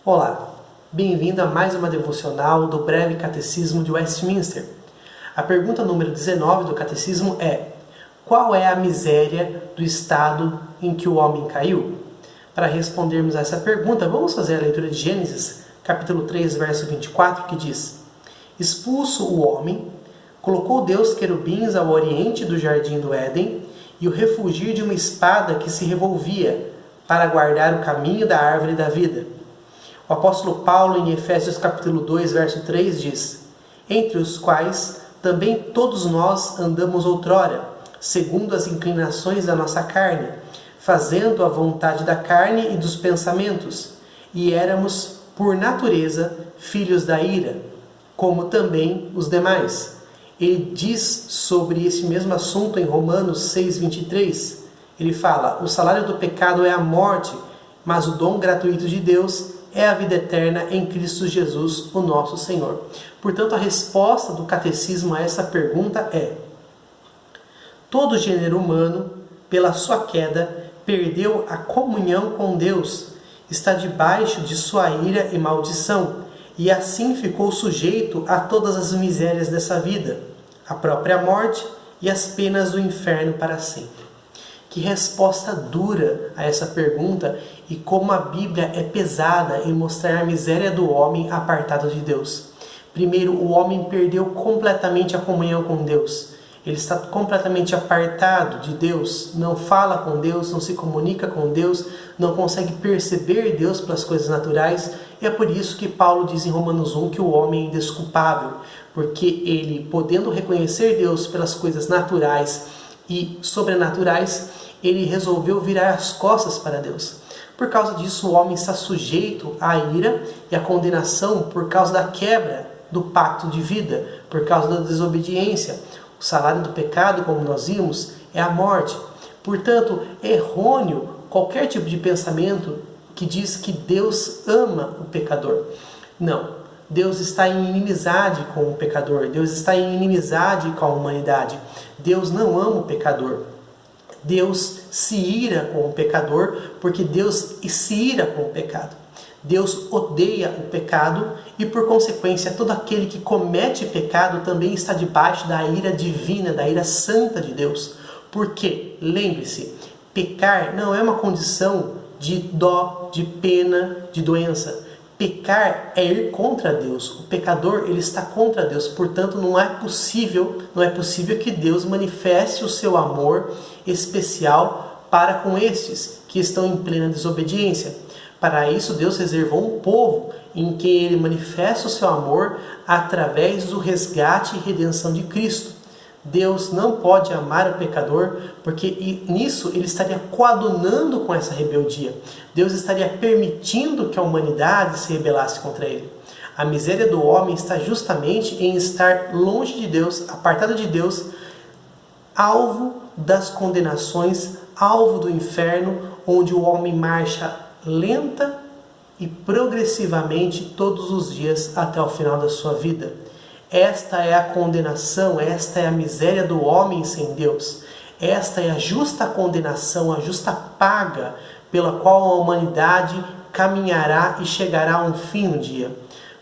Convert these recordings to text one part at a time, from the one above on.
Olá, bem-vindo a mais uma devocional do Breve Catecismo de Westminster. A pergunta número 19 do Catecismo é: qual é a miséria do estado em que o homem caiu? Para respondermos a essa pergunta, vamos fazer a leitura de Gênesis, capítulo 3, verso 24, que diz: Expulso o homem, colocou Deus querubins ao oriente do jardim do Éden e o refugir de uma espada que se revolvia para guardar o caminho da árvore da vida. O apóstolo Paulo, em Efésios capítulo 2, verso 3, diz: Entre os quais também todos nós andamos outrora, segundo as inclinações da nossa carne, fazendo a vontade da carne e dos pensamentos, e éramos, por natureza, filhos da ira, como também os demais. Ele diz sobre esse mesmo assunto em Romanos 6, 23. Ele fala: o salário do pecado é a morte, mas o dom gratuito de Deus é a vida eterna em Cristo Jesus, o nosso Senhor. Portanto, a resposta do catecismo a essa pergunta é: todo gênero humano, pela sua queda, perdeu a comunhão com Deus, está debaixo de sua ira e maldição, e assim ficou sujeito a todas as misérias dessa vida, a própria morte e as penas do inferno para sempre. Que resposta dura a essa pergunta e como a Bíblia é pesada em mostrar a miséria do homem apartado de Deus. Primeiro, o homem perdeu completamente a comunhão com Deus. Ele está completamente apartado de Deus, não fala com Deus, não se comunica com Deus, não consegue perceber Deus pelas coisas naturais. E é por isso que Paulo diz em Romanos 1 que o homem é indesculpável, porque ele, podendo reconhecer Deus pelas coisas naturais e sobrenaturais, ele resolveu virar as costas para Deus. Por causa disso, o homem está sujeito à ira e à condenação por causa da quebra do pacto de vida, por causa da desobediência. O salário do pecado, como nós vimos, é a morte. Portanto, é errôneo qualquer tipo de pensamento que diz que Deus ama o pecador. Não. Deus está em inimizade com o pecador. Deus está em inimizade com a humanidade. Deus não ama o pecador. Deus se ira com o pecador, porque Deus se ira com o pecado. Deus odeia o pecado e, por consequência, todo aquele que comete pecado também está debaixo da ira divina, da ira santa de Deus. Porque, lembre-se, pecar não é uma condição de dó, de pena, de doença. Pecar é ir contra Deus. O pecador, ele está contra Deus. Portanto, não é possível que Deus manifeste o seu amor especial para com estes que estão em plena desobediência. Para isso, Deus reservou um povo em que ele manifesta o seu amor através do resgate e redenção de Cristo. Deus não pode amar o pecador, porque nisso ele estaria coadunando com essa rebeldia. Deus estaria permitindo que a humanidade se rebelasse contra ele. A miséria do homem está justamente em estar longe de Deus, apartado de Deus, alvo das condenações, alvo do inferno, onde o homem marcha lenta e progressivamente todos os dias até o final da sua vida. Esta é a condenação, esta é a miséria do homem sem Deus. Esta é a justa condenação, a justa paga pela qual a humanidade caminhará e chegará a um fim um dia.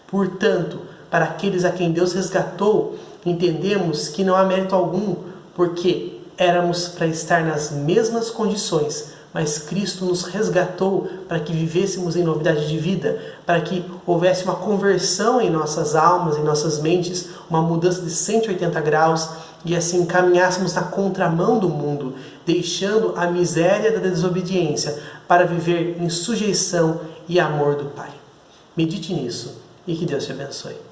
Portanto, para aqueles a quem Deus resgatou, entendemos que não há mérito algum, porque éramos para estar nas mesmas condições, mas Cristo nos resgatou para que vivêssemos em novidade de vida, para que houvesse uma conversão em nossas almas, em nossas mentes, uma mudança de 180 graus, e assim caminhássemos na contramão do mundo, deixando a miséria da desobediência para viver em sujeição e amor do Pai. Medite nisso e que Deus te abençoe.